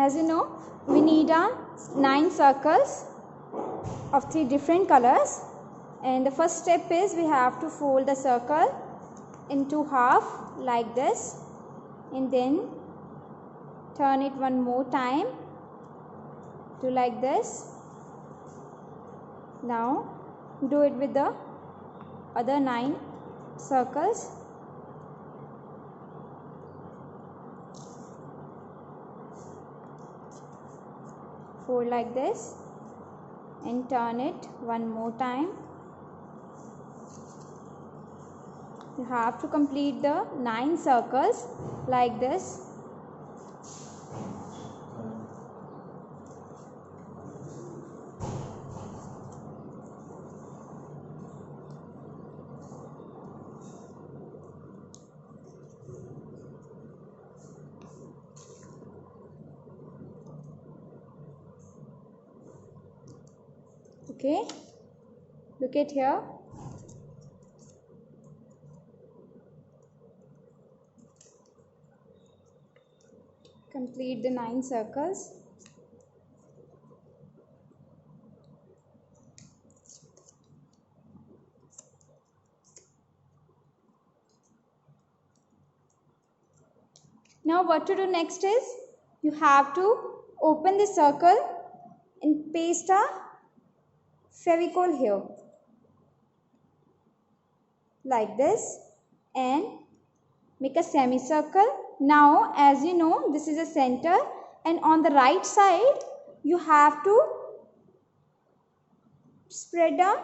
As you know, we need 9 circles of 3 different colors, and the first step is we have to fold the circle into half like this, and then turn it one more time to like this. Now do it with the other 9 circles. Fold like this and turn it one more time. You have to complete the 9 circles like this. Okay, look at here. Complete the 9 circles. Now what to do next is, you have to open the circle and paste a Fevicol here like this and make a semicircle. Now as you know, this is a center, and on the right side you have to spread a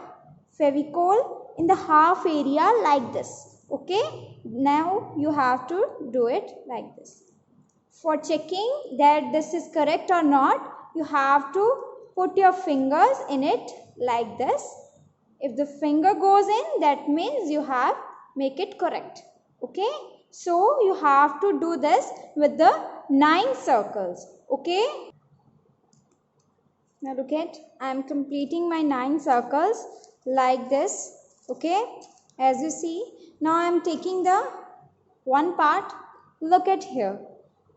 Fevicol in the half area like this. Okay, now you have to do it like this. For checking that this is correct or not, you have to put your fingers in it like this. If the finger goes in, that means you have make it correct. Okay, so you have to do this with the 9 circles. Okay, now look at, I am completing my 9 circles like this. Okay, as you see, now I am taking the one part. Look at here,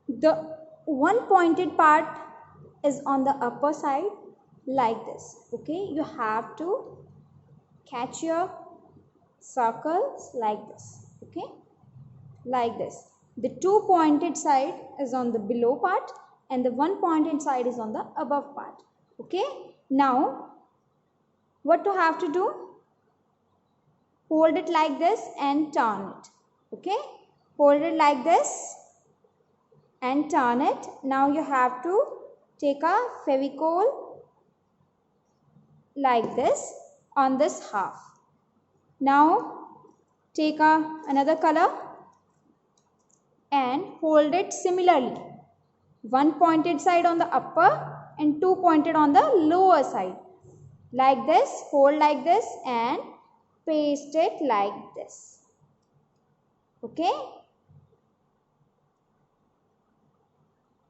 the one pointed part is on the upper side like this. Okay, you have to catch your circles like this. Okay, like this. The 2 pointed side is on the below part and the 1 pointed side is on the above part. Okay, now what to have to do? Hold it like this and turn it. Okay, hold it like this and turn it. Now you have to take a Fevicol like this on this half. Now take another color and hold it similarly. 1 pointed side on the upper and 2 pointed on the lower side. Like this, hold like this and paste it like this. Okay.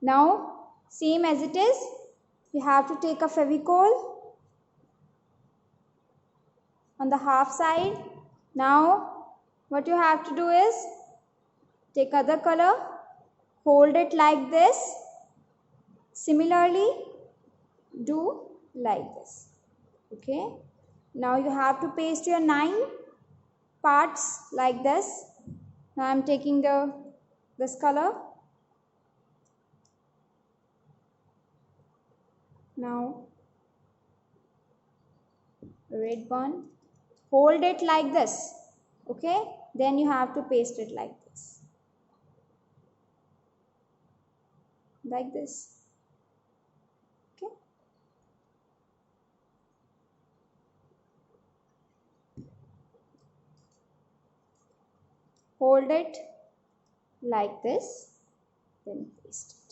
Now same as it is, you have to take a Fevicol on the half side. Now what you have to do is, take other color, hold it like this, similarly do like this. Okay, now you have to paste your 9 parts like this. Now I am taking this color. Now red one, hold it like this. Okay, then you have to paste it like this, like this. Okay, hold it like this, then paste it.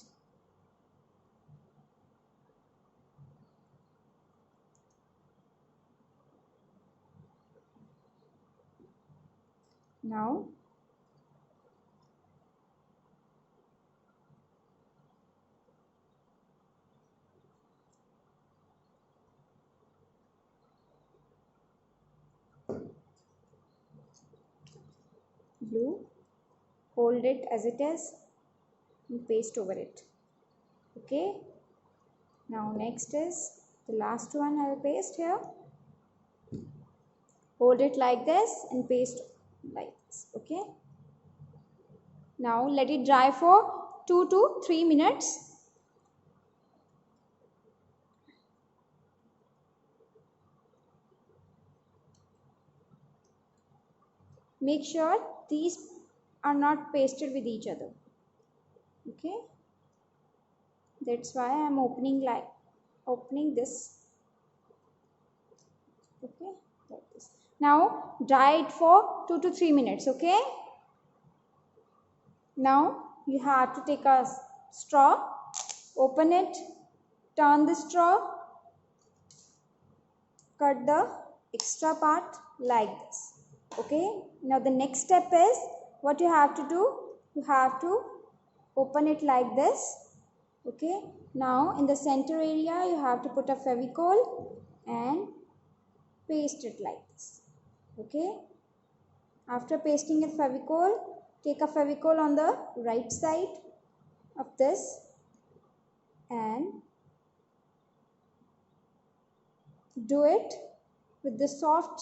Now blue, hold it as it is and paste over it. Okay, now next is the last one. I will paste here. Hold it like this and paste like this. Okay, now let it dry for 2 to 3 minutes. Make sure these are not pasted with each other. Okay, that's why I am opening this. Okay, like this. Now dry it for 2 to 3 minutes. Okay, now you have to take a straw, open it, turn the straw, cut the extra part like this. Okay, now the next step is what you have to do. You have to open it like this. Okay, now in the center area you have to put a Fevicol and paste it like this. Okay, after pasting a Fevicol, take a Fevicol on the right side of this and do it with the soft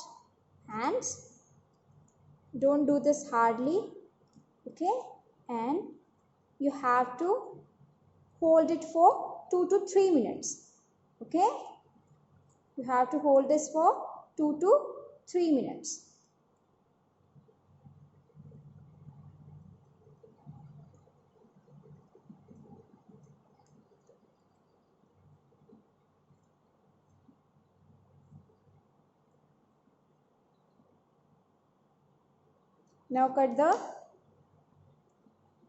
hands. Don't do this hardly. Okay, and you have to hold it for 2 to 3 minutes. Okay, you have to hold this for 2 to 3 minutes. Now cut the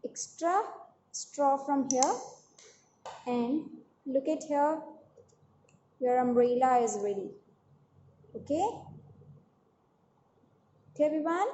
extra straw from here and look at here, your umbrella is ready. Okay, everyone,